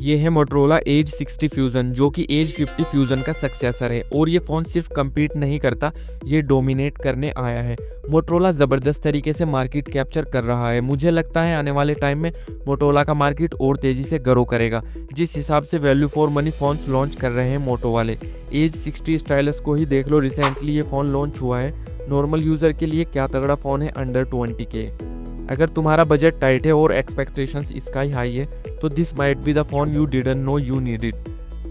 ये है Motorola as 60 fusion जो कि एज 50 फ्यूज़न का सक्सेसर है और ये फ़ोन सिर्फ कम्पीट नहीं करता, ये डोमिनेट करने आया है। मोटरोला ज़बरदस्त तरीके से मार्केट कैप्चर कर रहा है। मुझे लगता है आने वाले टाइम में मोटरोला का मार्केट और तेज़ी से ग्रो करेगा। जिस हिसाब से value for money phones launch कर रहे हैं मोटो वाले, एज 60 स्टाइलस को ही देख लो, रिसेंटली ये फ़ोन लॉन्च हुआ है। नॉर्मल यूज़र के लिए क्या तगड़ा फ़ोन है अंडर 20K। अगर तुम्हारा बजट टाइट है और एक्सपेक्टेशंस स्काई हाई है तो this might be the phone you didn't know you needed.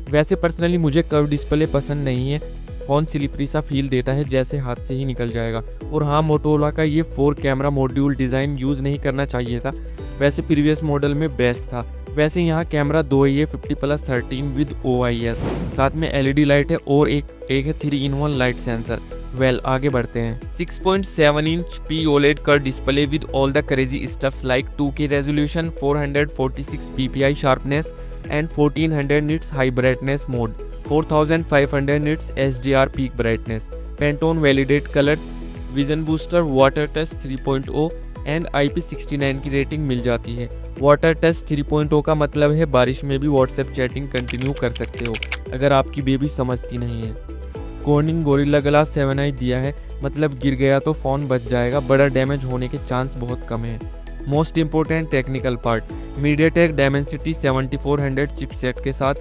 वैसे पर्सनली मुझे कर्व डिस्प्ले पसंद नहीं है, फ़ोन स्लिपरी सा फील देता है जैसे हाथ से ही निकल जाएगा। और हाँ, मोटोरोला का ये 4 कैमरा मॉड्यूल डिज़ाइन यूज़ नहीं करना चाहिए था, वैसे प्रीवियस मॉडल में बेस्ट था। वैसे यहाँ कैमरा 2 ही है, 50+13 विद OIS, साथ में LED लाइट है और एक है 3-in-1 लाइट सेंसर। आगे बढ़ते हैं। 6.7 inch POLED curve display with all the crazy stuffs like 2K resolution, 446 ppi sharpness and 1400 nits high brightness mode, 4500 nits HDR peak brightness, Pantone validate colours, vision booster, water touch 3.0 and IP69 की rating मिल जाती है। Water touch 3.0 का मतलब है बारिश में भी WhatsApp chatting continue कर सकते हो अगर आपकी बेबी समझती नहीं है। कॉर्निंग गोरिल्ला ग्लास 7i दिया है, मतलब गिर गया तो फ़ोन बच जाएगा, बड़ा डैमेज होने के चांस बहुत कम है। Most important technical part, MediaTek Dimensity 7400 chipset के साथ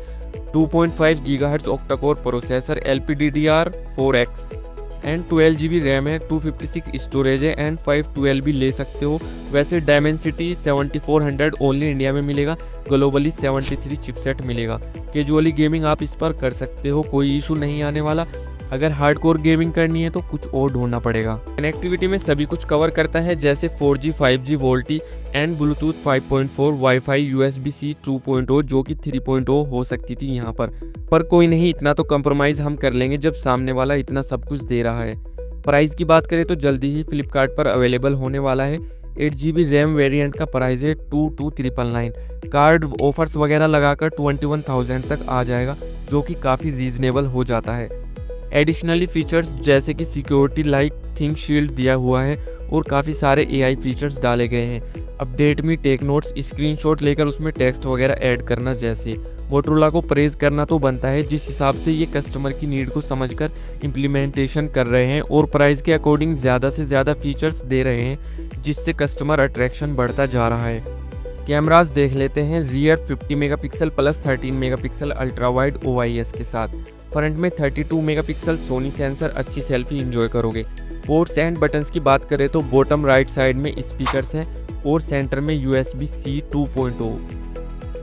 2.5 GHz octa-core processor, LPDDR4X and 12GB RAM है, 256 स्टोरेज है एंड 512 भी ले सकते हो। वैसे डायमेंसिटी 7400 ओनली इंडिया में मिलेगा, ग्लोबली 73 चिपसेट मिलेगा। कैजुअली गेमिंग आप इस पर कर सकते हो, कोई इशू नहीं आने वाला। अगर हार्डकोर गेमिंग करनी है तो कुछ और ढूंढना पड़ेगा। कनेक्टिविटी में सभी कुछ कवर करता है जैसे 4G 5G VoLTE and Bluetooth 5.4, wifi USB-C 2.0 जो कि 3.0 हो सकती थी यहाँ पर कोई नहीं, इतना तो कंप्रोमाइज़ हम कर लेंगे जब सामने वाला इतना सब कुछ दे रहा है। प्राइस की बात करें तो जल्दी ही फ्लिपकार्ट पर अवेलेबल होने वाला है। 8GB रैम वेरिएंट का प्राइस है 22,999। कार्ड ऑफर्स वगैरह लगाकर 21,000 तक आ जाएगा जो कि काफ़ी रीजनेबल हो जाता है। एडिशनली फीचर्स जैसे कि सिक्योरिटी लाइक थिंक शील्ड दिया हुआ है और काफ़ी सारे AI फीचर्स डाले गए हैं। अपडेट में टेक नोट्स, स्क्रीनशॉट लेकर उसमें टेक्स्ट वगैरह ऐड करना जैसे। मोटरोला को प्रेज करना तो बनता है जिस हिसाब से ये कस्टमर की नीड को समझकर इम्प्लीमेंटेशन कर रहे हैं और प्राइस के अकॉर्डिंग ज़्यादा से ज़्यादा फीचर्स दे रहे हैं जिससे कस्टमर अट्रैक्शन बढ़ता जा रहा है। कैमरास देख लेते हैं। Rear 50 megapixel plus 13 megapixel ultra wide OIS के साथ, फ्रंट में 32 मेगापिक्सल सोनी सेंसर, अच्छी सेल्फी एंजॉय करोगे। पोर्ट्स एंड बटन्स की बात करें तो बॉटम राइट साइड में स्पीकर्स हैं और सेंटर में USB-C 2.0।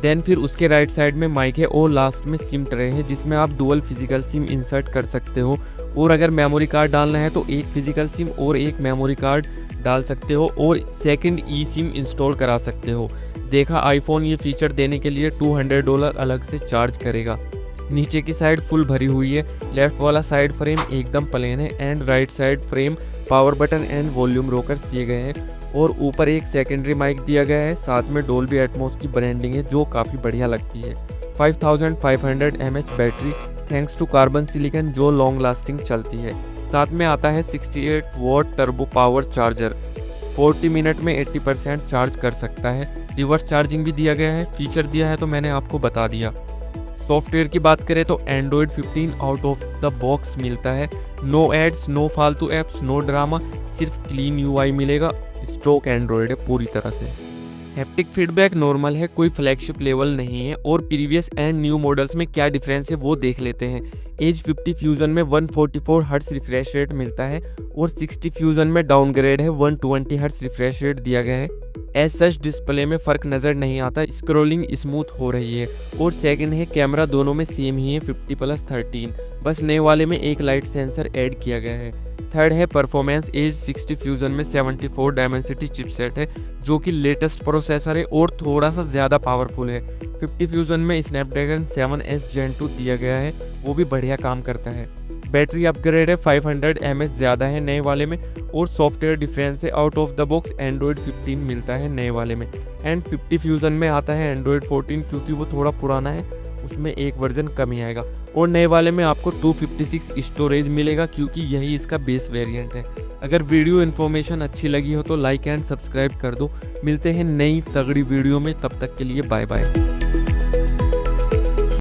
देन फिर उसके राइट साइड में माइक है और लास्ट में सिम ट्रे है जिसमें आप डुअल फिजिकल सिम इंसर्ट कर सकते हो और अगर मेमोरी कार्ड डालना है तो एक फिजिकल सिम और एक मेमोरी कार्ड डाल सकते हो और सेकंड ई सिम इंस्टॉल करा सकते हो। देखा, आईफोन ये फीचर देने के लिए $200 अलग से चार्ज करेगा। नीचे की साइड फुल भरी हुई है, लेफ्ट वाला साइड फ्रेम एकदम प्लेन है and right side frame power button and volume rockers दिए गए हैं और ऊपर एक सेकेंडरी माइक दिया गया है, साथ में डोल्बी एटमॉस की ब्रांडिंग है जो काफ़ी बढ़िया लगती है। 5500 mAh battery thanks to carbon silicon जो लॉन्ग लास्टिंग चलती है। साथ में आता है 68 watt turbo power charger, 40 minute में 80% चार्ज कर सकता है। रिवर्स चार्जिंग भी दिया गया है, फीचर दिया है तो मैंने आपको बता दिया। सॉफ्टवेयर की बात करें तो Android 15 out of the box मिलता है। नो एड्स, नो फालतू ऐप्स, नो ड्रामा, सिर्फ क्लीन UI मिलेगा। स्टॉक एंड्रॉयड है पूरी तरह से। हैप्टिक फीडबैक नॉर्मल है, कोई फ्लैगशिप लेवल नहीं है। और प्रीवियस एंड न्यू मॉडल्स में क्या डिफरेंस है वो देख लेते हैं। एज 50 फ्यूजन में 144 हर्ट्ज रिफ्रेश रेट मिलता है और 60 फ्यूजन में डाउनग्रेड है, 120 हर्ट्ज रिफ्रेश रेट दिया गया है। एज सच डिस्प्ले में फ़र्क नज़र नहीं आता, स्क्रॉलिंग स्मूथ हो रही है। और सेकंड है कैमरा दोनों में सेम ही है, 50+13, बस नए वाले में एक लाइट सेंसर ऐड किया गया है। थर्ड है परफॉर्मेंस, एज 60 फ्यूजन में 74 डायमेंसिटी चिपसेट है जो कि लेटेस्ट प्रोसेसर है और थोड़ा सा ज़्यादा पावरफुल है। 50 फ्यूजन में स्नैपड्रैगन 7S Gen 2 दिया गया है, वो भी बढ़िया काम करता है। बैटरी अपग्रेड है, 500 mAh ज़्यादा है नए वाले में और सॉफ्टवेयर डिफरेंस है। Out of the box Android 15 मिलता है नए वाले में एंड 50 फ्यूजन में आता है Android 14 क्योंकि वो थोड़ा पुराना है, उसमें एक वर्जन कम ही आएगा। और नए वाले में आपको 256 स्टोरेज मिलेगा क्योंकि यही इसका बेस वेरिएंट है। अगर वीडियो इन्फॉर्मेशन अच्छी लगी हो तो लाइक एंड सब्सक्राइब कर दो। मिलते हैं नई तगड़ी वीडियो में, तब तक के लिए बाय बाय।